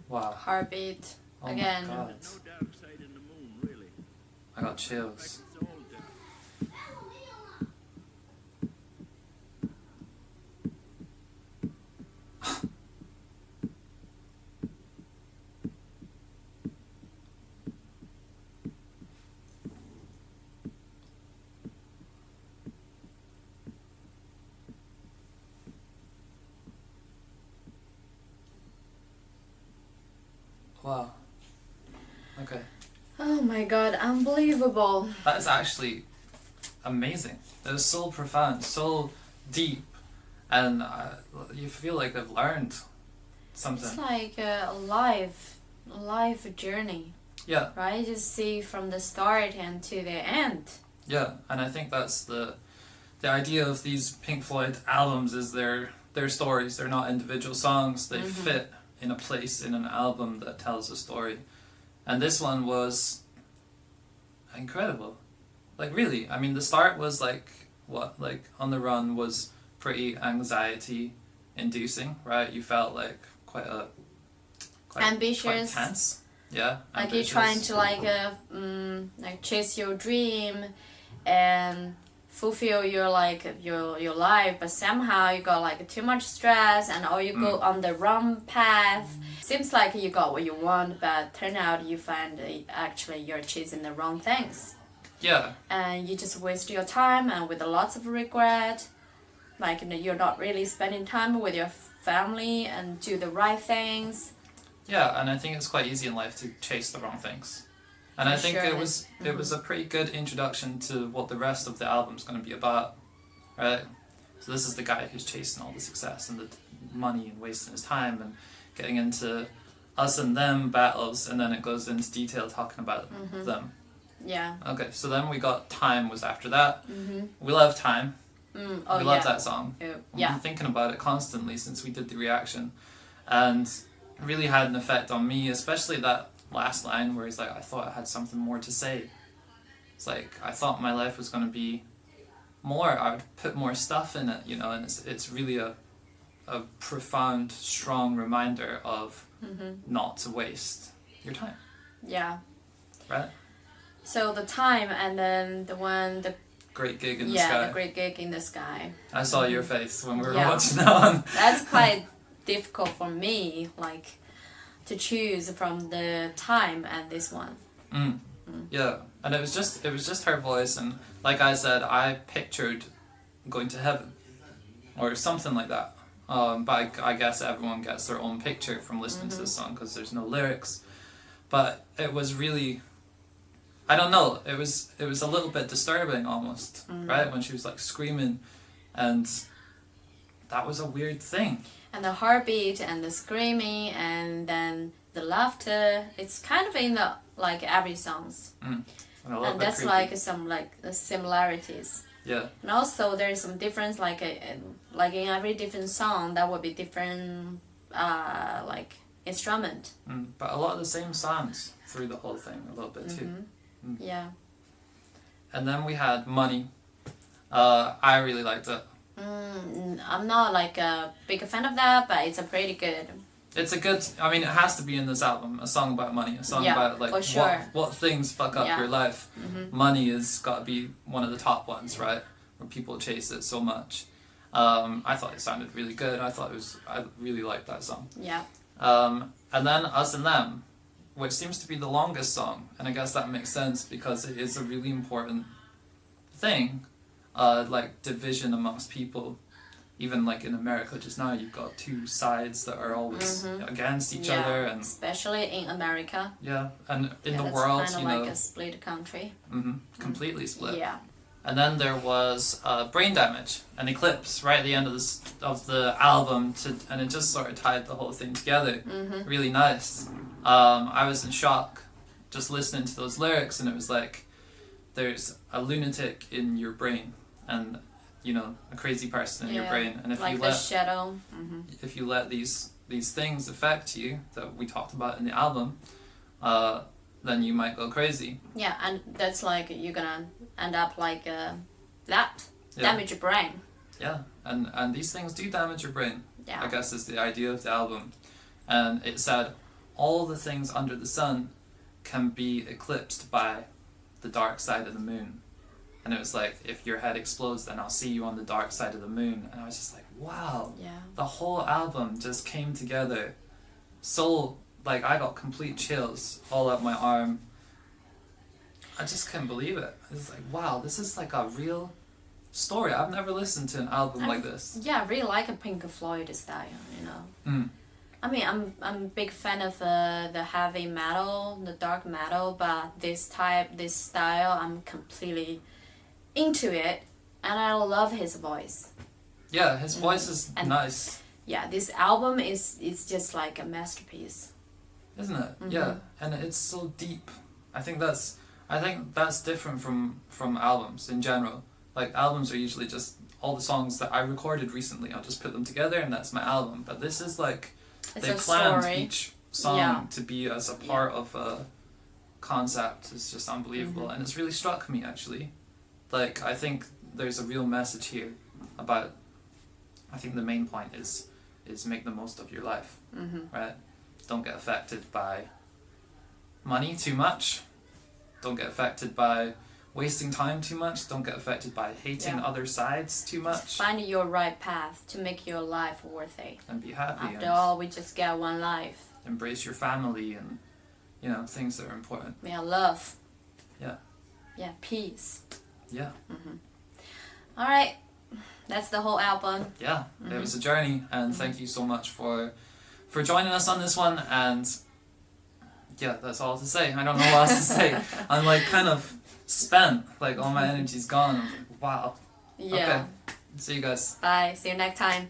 Wow. Heartbeat Oh again. my God. I got chills. Wow. Okay. Oh my God, unbelievable. That is actually amazing. It was so profound, so deep, and you feel like I've learned something. It's like a life journey, Yeah, right? You see from the start and to the end. yeah, and I think that's the idea of these Pink Floyd albums is they're stories. They're not individual songs. They fit in a place in an album that tells a story, and this one was incredible. Like really, I mean, the start was like On the Run was pretty anxiety inducing, right? You felt like quite Ambitious. quite tense. Yeah, Like ambitious. you're trying to like chase your dream and fulfill your your life, but somehow you got like too much stress and or you go on the wrong path. Seems like you got what you want, but turn out you find actually you're chasing the wrong things. Yeah, And you just waste your time and with lots of regret. Like you're not really spending time with your family and do the right things. yeah, and I think it's quite easy in life to chase the wrong things. And I think Sure it was a pretty good introduction to what the rest of the album's going to be about, right? So this is the guy who's chasing all the success and the money and wasting his time and getting into us and them battles, and then it goes into detail talking about them. Yeah. Okay, so then we got Time was after that. We love Time. Oh, we love yeah. that song. Yeah. We've been thinking about it constantly since we did the reaction, and it really had an effect on me, especially that last line where he's like, I thought I had something more to say. It's like, I thought my life was going to be more, I would put more stuff in it, you know, and it's really a profound, strong reminder of not to waste your time. Yeah. Right? So the Time and then the Great Gig in the Sky. the Great Gig in the Sky. I saw your face when we were Yeah. watching that one. That's quite difficult for me, like to choose from the Time and this one. Yeah, and it was just her voice, and like I said, I pictured going to heaven or something like that. But I guess everyone gets their own picture from listening to this song because there's no lyrics. But it was really, I don't know, it was a little bit disturbing almost, right? When she was like screaming, and that was a weird thing. And the heartbeat and the screaming and then the laughter, it's kind of in the like every songs. And And that's creepy. like some like the similarities. Yeah. And also there's some difference like in every different song that would be different like instrument. But a lot of the same sounds through the whole thing a little bit too. Yeah. And then we had Money. I really liked it. I'm not like a big fan of that, but it's a pretty good. It's a good, I mean, it has to be in this album, a song about money, a song Yeah, about like for sure. what things fuck up Yeah. your life. Money has got to be one of the top ones, right? Where people chase it so much. I thought it sounded really good. I really liked that song. Yeah. And then Us and Them, which seems to be the longest song, and I guess that makes sense because it is a really important thing, like division amongst people. Even like in America just now, you've got two sides that are always against each other, and especially in America. yeah, and in the That's world, kind of you like know, a split country. completely split. Yeah. And then there was Brain Damage, an Eclipse, right at the end of the album, and it just sort of tied the whole thing together. Really nice. I was in shock just listening to those lyrics, and it was like, there's a lunatic in your brain, and you know, a crazy person in your brain, and if like you the let shadow. if you let these these things affect you that we talked about in the album, then you might go crazy. Yeah, and that's like you're gonna end up like that. Damage your brain. Yeah, and these things do damage your brain. Yeah. I guess is the idea of the album. And it said, all the things under the sun can be eclipsed by the dark side of the moon. And it was like, if your head explodes, then I'll see you on the dark side of the moon. And I was just like, wow. Yeah. The whole album just came together. So, like, I got complete chills all up my arm. I just couldn't believe it. It was like, wow, this is like a real story. I've never listened to an album like this. Yeah, I really like a Pink Floyd style, you know. Mm. I mean, I'm a big fan of the heavy metal, the dark metal, but this style, I'm completely into it, and I love his voice. Yeah, his voice is nice. Yeah, this album is just like a masterpiece. Isn't it? Yeah, and it's so deep. I think that's different from albums in general. Like, albums are usually just all the songs that I recorded recently. I'll just put them together and that's my album. But this is like, they planned each song to be as a part of a concept. It's just unbelievable. And it's really struck me, actually. Like, I think there's a real message here about, I think the main point is make the most of your life, right? Don't get affected by money too much. Don't get affected by wasting time too much. Don't get affected by hating other sides too much. Just find your right path to make your life worth it. And be happy. After all, we just get one life. Embrace your family and, you know, things that are important. Yeah, love. Yeah. Yeah, peace. Yeah. All right, that's the whole album. Yeah, it was a journey, and thank you so much for joining us on this one. And yeah, that's all to say. I don't know what else to say. I'm like kind of spent, like all my energy's gone. I'm like, wow. Yeah. Okay. See you guys. Bye. See you next time.